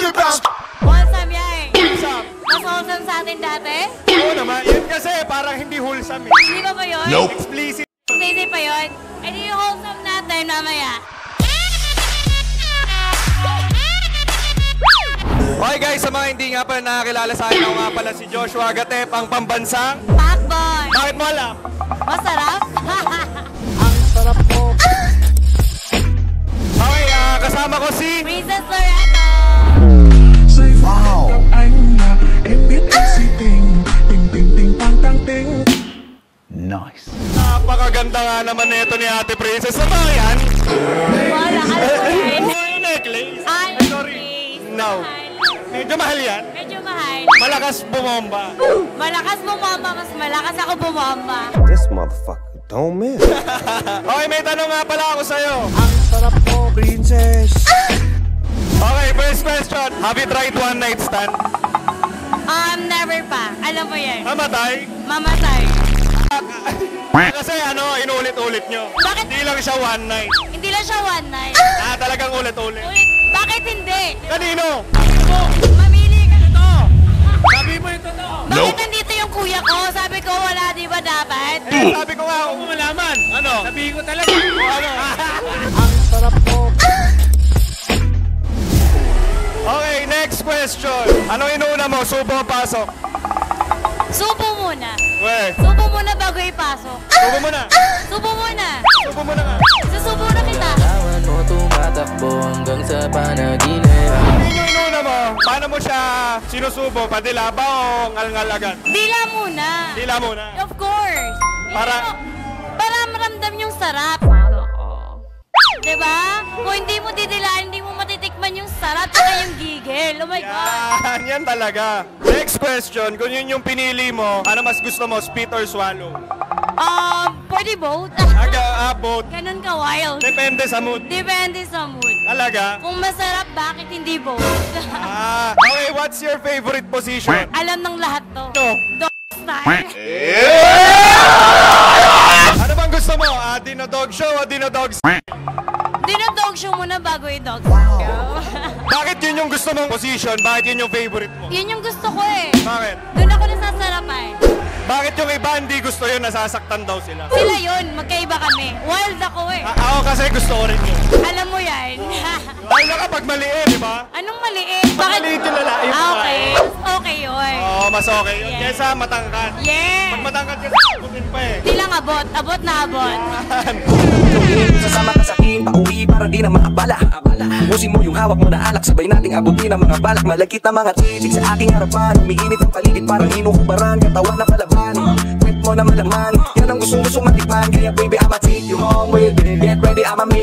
Wholesome yan. Wholesome. Mas wholesome sa atin dati? Oo naman. Yun kasi parang hindi wholesome eh. Hindi ba ba yun? Nope. Explicit. Explicit pa yun? E di yung wholesome natin mamaya. Okay guys, sa mga hindi nga pala nakakilala sa akin, ako nga pala si Joshua Gatep, ang pambansang Pacboy. Bakit mo alam? Masarap? Ang sarap po. Okay, kasama ko si Princess Loreto. Wow! Nice. Napakaganda nga naman nito ni Ate Princess. Sa mga yan? Wala ka naman. Yung necklace. Ay, sorry. No. Medyo mahal yan. Medyo mahal. Malakas bumomba. Malakas bumomba, mas malakas ako bumomba. This motherfucker don't miss. Okay, may tanong nga pala ako sa'yo. Ang sarap po, princess. Okay, first question. Have you tried one night stand? Never pa. Alam mo yan. Mamatay? Mamatay. Kasi inuulit-ulit nyo. Bakit? Hindi lang siya one night. Hindi lang siya one night. Talagang ulit-ulit. Ulit. Bakit hindi? Kanino? Mamili ka. Ito. Sabi mo yung totoo. Bakit nandito yung kuya ko? Sabi ko wala, di ba dapat? Sabi ko nga, kung malaman. Ano? Sabi ko talaga. Ano? Ang sarap po. Okay, next question. Ano inuuna mo? Subo o pasok? Subo muna. Wait. Subo muna bago ipasok. Subo mo na. Subo muna. Subo mo na nga. Susubo na kita. Lawan mo tumatakbo hanggang sa panaginip. Ano yung inuuna mo? Paano mo siya sinusubo? Padilaba o ngal-ngal agad? Dila muna. Dila muna. Of course. Para- Para maramdam yung sarap. Diba? Kung hindi mo didilaan, hindi mo matitikman yung sarap at yung gigil. Oh my God. Yan talaga. Next question. Kung yun yung pinili mo, ano mas gusto mo? Spit or swallow? Pwede both. Both. Ganun ka wild. Depende sa mood. Depende sa mood. Talaga? Kung masarap, bakit hindi both? Okay, what's your favorite position? Alam ng lahat to. No. Dog style. Ano bang gusto mo? Dino-dog show o dino-dog Dinodog show muna bago yung dog style. Bakit yun yung gusto mong position? Bakit yun yung favorite mo? Yun yung gusto ko eh. Bakit? Doon ako nasasarapan. Bakit yung iba hindi gusto yun? Nasasaktan daw sila. Sila yun, magkaiba kami. Wild ako eh. Ako kasi gusto ko rin yun. Alam mo yan. Dahil na kapag maliit, di ba? Anong maliit? Bakit? Maliit yung lalaki. Okay. Okay yun. Oo, mas okay yun. Yeah. Kesa matangkad. Yeah. Pag matangkad kasi abutin pa eh. Hindi lang abot. Abot na abot. Sasama ka sa akin, pauwi para di na maabala. Ubusin mo yung hawak mo na alak, sabay nating abutin ang mga balak. Malagkit na mga chichik sa aking harapan. Umiinit ang paligid parang inuhubaran. Katawan na palaban, trip mo na malaman. Yan ang gustong matikman. Kaya baby, I'ma take you home with me. Get ready, I'ma make